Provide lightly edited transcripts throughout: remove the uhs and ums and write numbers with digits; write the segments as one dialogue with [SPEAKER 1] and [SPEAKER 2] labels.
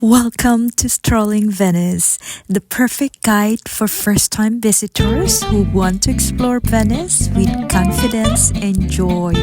[SPEAKER 1] Welcome to Strolling Venice, the perfect guide for first time visitors who want to explore Venice with confidence and joy.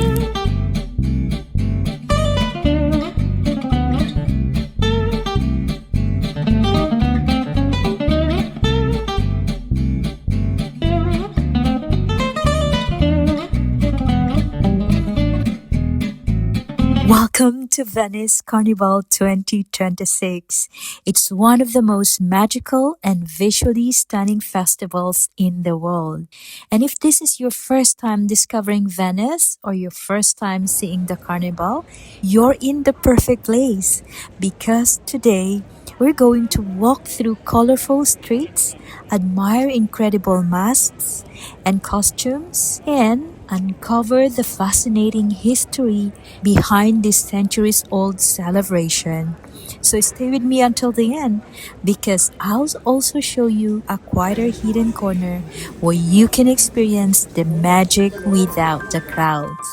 [SPEAKER 1] Welcome to Venice Carnival 2026. It's one of the most magical and visually stunning festivals in the world. And if this is your first time discovering Venice or your first time seeing the carnival, you're in the perfect place because today we're going to walk through colorful streets, admire incredible masks and costumes, and uncover the fascinating history behind this centuries old celebration. So stay with me until the end because I'll also show you a quieter hidden corner where you can experience the magic without the crowds.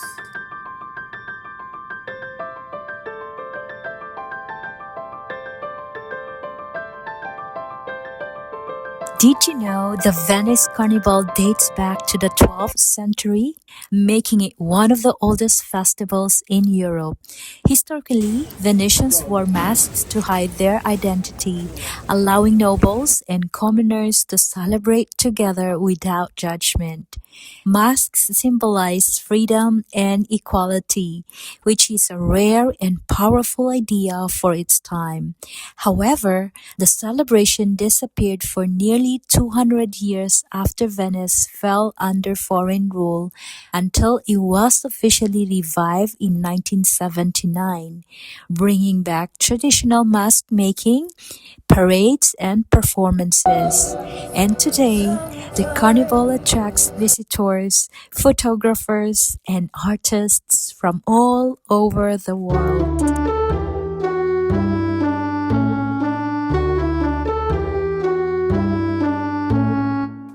[SPEAKER 1] Did you know the Venice Carnival dates back to the 12th century, making it one of the oldest festivals in Europe? Historically, Venetians wore masks to hide their identity, allowing nobles and commoners to celebrate together without judgment. Masks symbolize freedom and equality, which is a rare and powerful idea for its time. However, the celebration disappeared for nearly 200 years after Venice fell under foreign rule until it was officially revived in 1979, bringing back traditional mask making, parades, and performances. And today, the carnival attracts visitors, photographers, and artists from all over the world.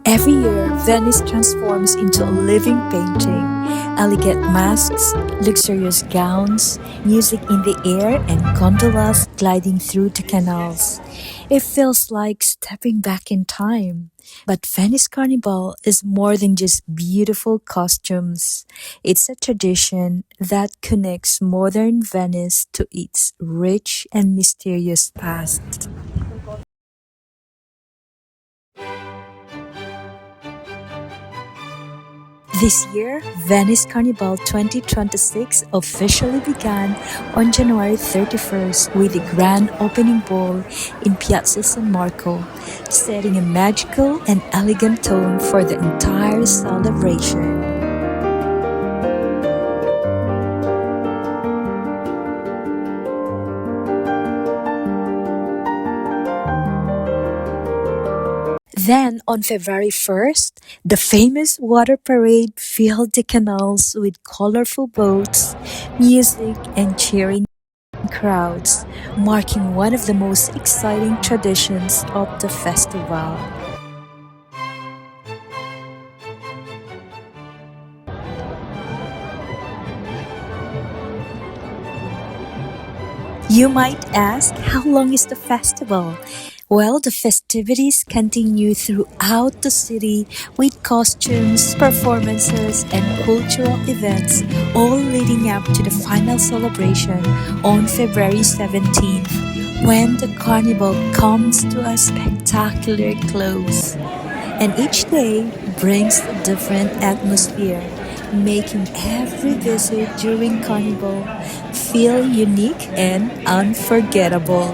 [SPEAKER 1] Every year, Venice transforms into a living painting. Elegant masks, luxurious gowns, music in the air, and gondolas gliding through the canals. It feels like stepping back in time. But Venice Carnival is more than just beautiful costumes. It's a tradition that connects modern Venice to its rich and mysterious past. This year, Venice Carnival 2026 officially began on January 31st with a grand opening ball in Piazza San Marco, setting a magical and elegant tone for the entire celebration. Then, on February 1st, the famous water parade filled the canals with colorful boats, music, and cheering crowds, marking one of the most exciting traditions of the festival. You might ask, how long is the festival? Well, the festivities continue throughout the city with costumes, performances, and cultural events, all leading up to the final celebration on February 17th, when the carnival comes to a spectacular close. And each day brings a different atmosphere, making every visit during Carnival feel unique and unforgettable.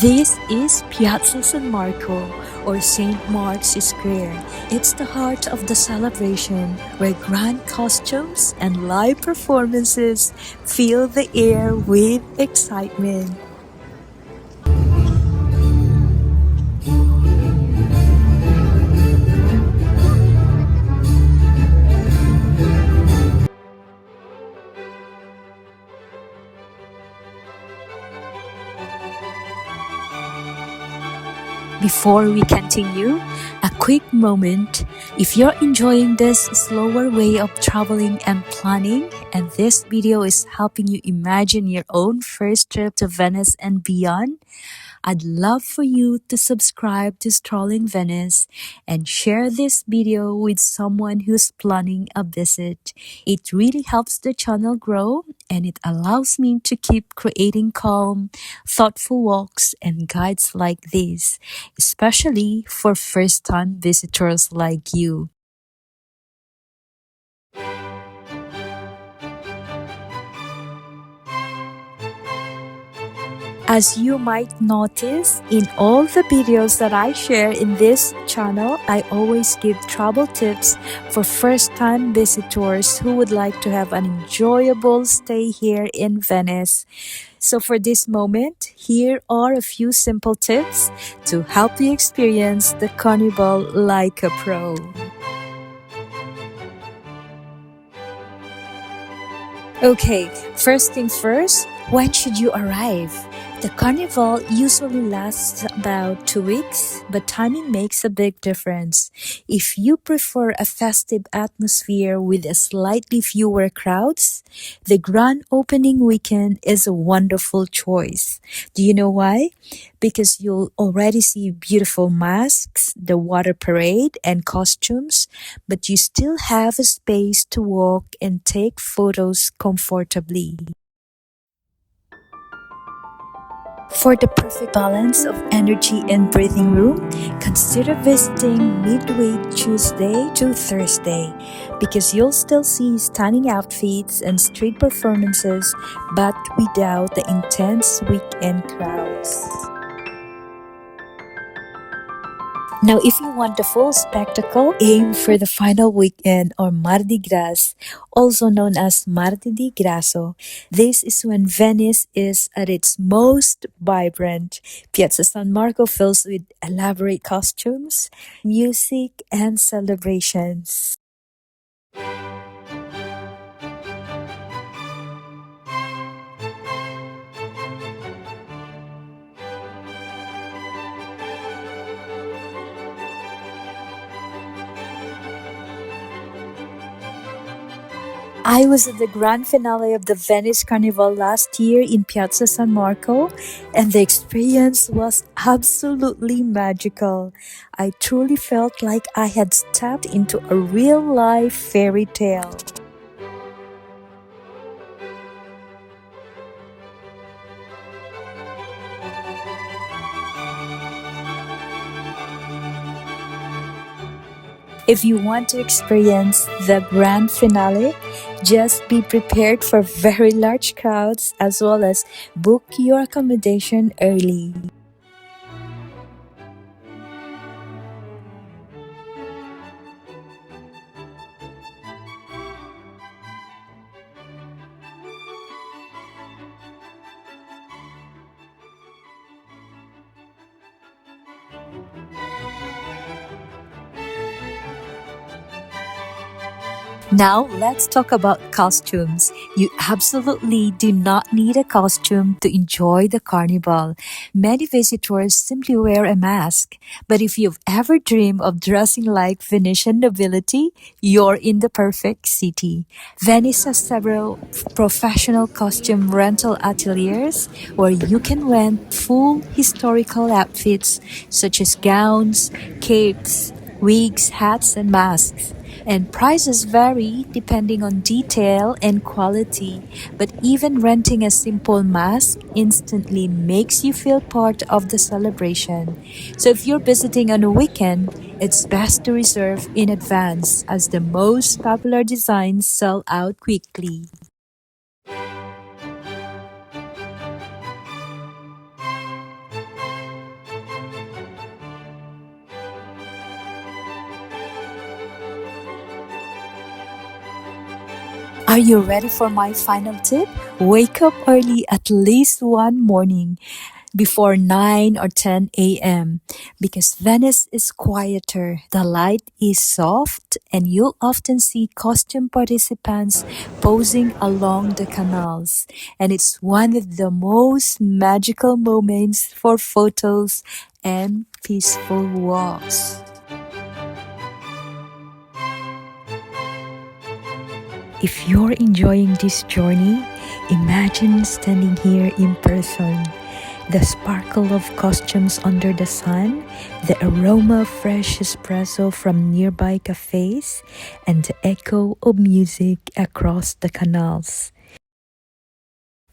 [SPEAKER 1] This is Piazza San Marco, or St. Mark's Square. It's the heart of the celebration, where grand costumes and live performances fill the air with excitement. Before we continue, a quick moment. If you're enjoying this slower way of traveling and planning, and this video is helping you imagine your own first trip to Venice and beyond, I'd love for you to subscribe to Strolling Venice and share this video with someone who's planning a visit. It really helps the channel grow and it allows me to keep creating calm, thoughtful walks and guides like this, especially for first-time visitors like you. As you might notice, in all the videos that I share in this channel, I always give travel tips for first-time visitors who would like to have an enjoyable stay here in Venice. So for this moment, here are a few simple tips to help you experience the Carnival like a pro. Okay, first thing first, when should you arrive? The carnival usually lasts about 2 weeks, but timing makes a big difference. If you prefer a festive atmosphere with a slightly fewer crowds, the grand opening weekend is a wonderful choice. Do you know why? Because you'll already see beautiful masks, the water parade, and costumes, but you still have a space to walk and take photos comfortably. For the perfect balance of energy and breathing room, consider visiting midweek Tuesday to Thursday because you'll still see stunning outfits and street performances but without the intense weekend crowds. Now, if you want the full spectacle, aim for the final weekend or Mardi Gras, also known as Mardi di Grasso. This is when Venice is at its most vibrant. Piazza San Marco fills with elaborate costumes, music, and celebrations. I was at the grand finale of the Venice Carnival last year in Piazza San Marco, and the experience was absolutely magical. I truly felt like I had stepped into a real-life fairy tale. If you want to experience the grand finale, just be prepared for very large crowds as well as book your accommodation early. Now, let's talk about costumes. You absolutely do not need a costume to enjoy the carnival. Many visitors simply wear a mask. But if you've ever dreamed of dressing like Venetian nobility, you're in the perfect city. Venice has several professional costume rental ateliers where you can rent full historical outfits such as gowns, capes, wigs, hats, and masks. And prices vary depending on detail and quality, but even renting a simple mask instantly makes you feel part of the celebration. So if you're visiting on a weekend, it's best to reserve in advance as the most popular designs sell out quickly. Are you ready for my final tip? Wake up early at least one morning before 9 or 10 a.m. because Venice is quieter, the light is soft, and you'll often see costume participants posing along the canals. And it's one of the most magical moments for photos and peaceful walks. If you're enjoying this journey, imagine standing here in person. The sparkle of costumes under the sun, the aroma of fresh espresso from nearby cafes, and the echo of music across the canals.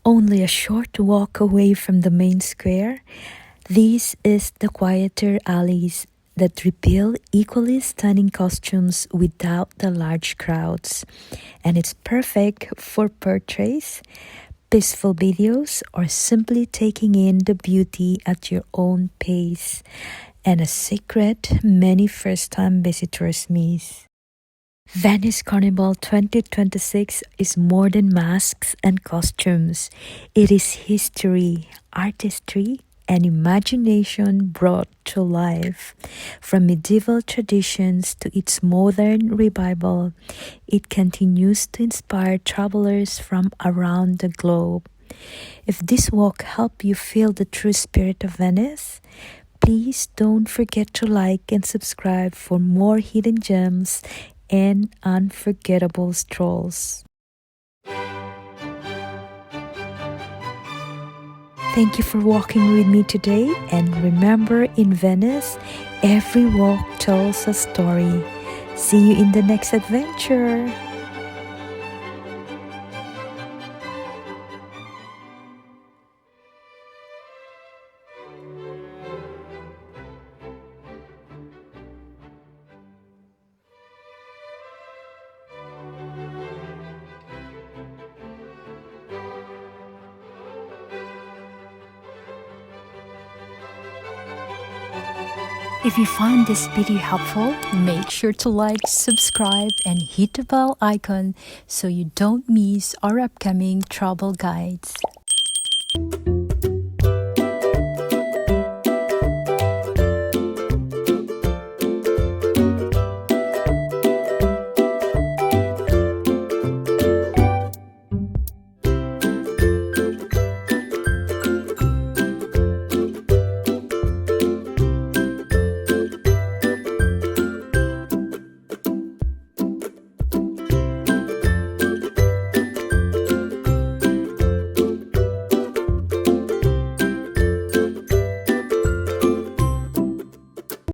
[SPEAKER 1] Only a short walk away from the main square, this is the quieter alleys that reveal equally stunning costumes without the large crowds. And it's perfect for portraits, peaceful videos, or simply taking in the beauty at your own pace. And a secret many first-time visitors miss. Venice Carnival 2026 is more than masks and costumes. It is history, artistry, and imagination brought to life. From medieval traditions to its modern revival, it continues to inspire travelers from around the globe. If this walk helped you feel the true spirit of Venice, please don't forget to like and subscribe for more hidden gems and unforgettable strolls. Thank you for walking with me today, and remember, in Venice, every walk tells a story. See you in the next adventure. If you found this video helpful, make sure to like, subscribe, and hit the bell icon so you don't miss our upcoming travel guides.